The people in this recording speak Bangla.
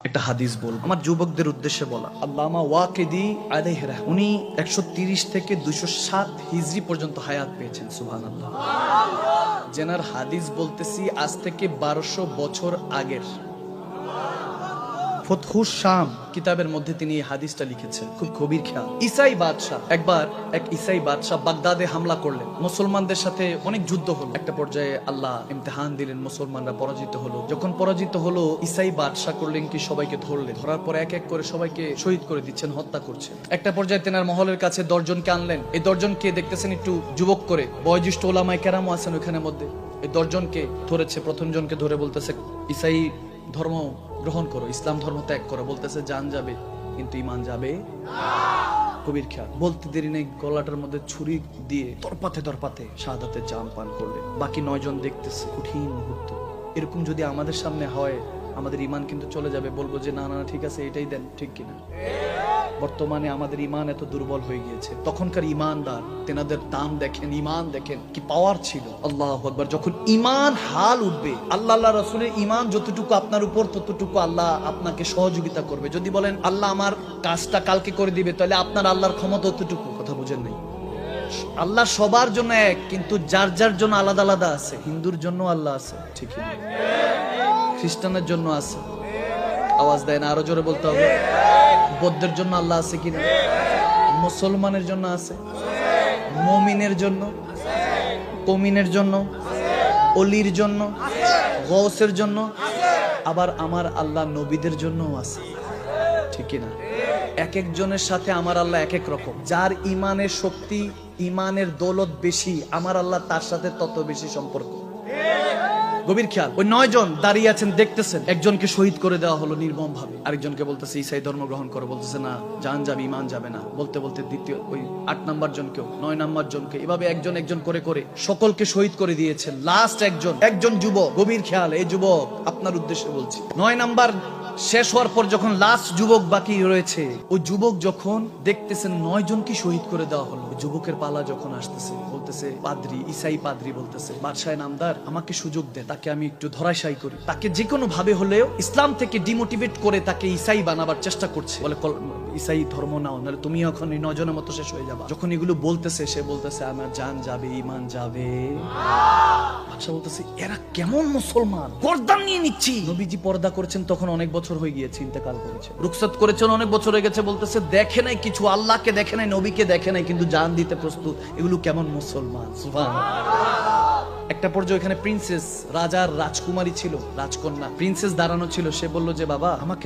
একটা হাদিস বলবো আমার যুবকদের উদ্দেশ্যে বলা। আল্লামা ওয়াকিদি আলাইহি রাহমাতুল্লাহ উনি 130 থেকে 207 হিজরি পর্যন্ত হায়াত পেয়েছেন। সুবহানাল্লাহ। জেনার হাদিস বলতেছি আজ থেকে 1200 বছর আগের। ফতহুশ শাম কিতাবের মধ্যে তিনি এই হাদিসটা লিখেছেন। খুব গভীর খেয়াল। ঈসাই বাদশাহ একবার এক ঈসাই বাদশাহ বাগদাদে হামলা করলেন। মুসলমানদের সাথে অনেক যুদ্ধ হলো। একটা পর্যায়ে আল্লাহ ইমতিহান দিলেন, মুসলমানরা পরাজিত হলো। যখন পরাজিত হলো ঈসাই বাদশাহ করলেন কি সবাইকে ধরলেন। ধরার পর এক এক করে সবাইকে শহীদ করে দিচ্ছেন, হত্যা করছেন। একটা পর্যায়ে তেনার মহলের কাছে 10 জনকে আনলেন। এই 10 জনকে দেখতেছেন একটু যুবক করে, বয়োজ্যেষ্ঠ ওলামায়ে কেরামও আছেন ওখানের মধ্যে। এই 10 জনকে ধরেছে। প্রথম জনকে ধরে বলতেছে ঈসাই ধর্ম গ্রহণ করো, ইসলাম ধর্ম ত্যাগ করো। বলতেছে জান যাবে কিন্তু ঈমান যাবে না। কবির খেয়াল। বলতে দেরি নেই গলাটার মধ্যে ছুরি দিয়ে তরপাতে শাহাদাতের জাম পান করলে। বাকি 9 জন দেখতেছে। কঠিন মুহূর্ত। এরকম যদি আমাদের সামনে হয় আমাদের ঈমান কিন্তু চলে যাবে। বলবো যে না না ঠিক আছে এটাই দেন, ঠিক কিনা? বর্তমানে আমাদের ঈমান এত দুর্বল হয়ে গিয়েছে। তখনকার ঈমানদার তেনাদের দাম দেখেন, ঈমান দেখেন কি পাওয়ার ছিল। আল্লাহু আকবার। যখন ঈমান হাল উঠবে, আল্লাহ রাসূলের ঈমান যতটুকু আপনার উপর ততটুকু আল্লাহ আপনাকে সহযোগিতা করবে। যদি বলেন আল্লাহ আমার কাজটা কালকে করে দিবে, তাহলে আপনার আল্লাহর ক্ষমতা ততটুকু। কথা বুঝেন নাই? আল্লাহ সবার জন্য এক, কিন্তু যার যার জন্য আলাদা আলাদা আছে। হিন্দুর জন্য আল্লাহ আছে, ঠিক না? খ্রিস্টানের জন্য আছে। আওয়াজ দেয় না, আরো জোরে বলতে হবে। বৌদ্ধের জন্য আল্লাহ আছে কিনা? মুসলমানের জন্য আছে, মুমিনের জন্য, কমিনের জন্য, অলির জন্য, গৌসের জন্য, আবার আমার আল্লাহ নবীদের জন্যও আছে, ঠিক কিনা? এক একজনের সাথে আমার আল্লাহ এক এক রকম। যার ইমানের শক্তি, ইমানের দৌলত বেশি, আমার আল্লাহ তার সাথে তত বেশি সম্পর্ক। গভীর খেয়াল। ওই 9 জন দাঁড়িয়ে আছেন, দেখতেছেন। একজনকে শহীদ করে দেওয়া হলো নির্মম ভাবে। আরেকজনকে বলতেছে ঈসাই ধর্ম গ্রহণ করো। বলতেছে না, জান যাবে ঈমান যাবে না। বলতে বলতে দ্বিতীয় ওই 8 নাম্বার জনকেও, 9 নাম্বার জনকে, এভাবে একজন করে করে সকলকে শহীদ করে দিয়েছেন। লাস্ট একজন যুবক। গভীর খেয়াল। এই যুবক আপনার উদ্দেশ্যে বলছি। 9 নাম্বার শেষ হওয়ার পর যখন লাস্ট যুবক বাকি রয়েছে, ওই যুবক যখন দেখতেছেন 9 জনকে শহীদ করে দেওয়া হলো, যুবকের পালা যখন আসতেছে, বলতেছে পাদ্রী, ঈসাই পাদ্রী বলতেছে বাদশাহ নামদার আমাকে সুযোগ দেন, তাকে আমি একটু ধরাশায়ী করি। তাকে যে কোনো ভাবে হলেও ইসলাম থেকে ডিমোটিভেট করে তাকে ঈসাই বানাবার চেষ্টা করছে। বলে ঈসাই ধর্ম নাও, নাহলে তুমি এখন এই 9 জনের মতো শেষ হয়ে যাবা। যখন এগুলো বলতেছে, সে বলতেছে আমার জান যাবে, ঈমান যাবে। বাদশাহ বলতেছে এরা কেমন মুসলমান, গর্দান নিয়ে নিচ্ছি। নবীজি পর্দা করেছেন তখন অনেক বছর হয়ে গিয়েছে, ইন্তেকাল করেছে। রুখসাত করেছেন অনেক বছর হয়ে গেছে। বলতেছে দেখে নাই কিছু, আল্লাহকে দেখে নাই, নবীকে দেখে নাই, কিন্তু জান দিতে প্রস্তুত। এগুলো কেমন মুসলমান? সুবহানাল্লাহ। একটা পর্যায়ে এখানে প্রিন্সেস, রাজার রাজকুমারী ছিল, রাজকন্যা প্রিন্সেস দাঁড়ানো ছিল। সে বলল যে বাবা আমাকে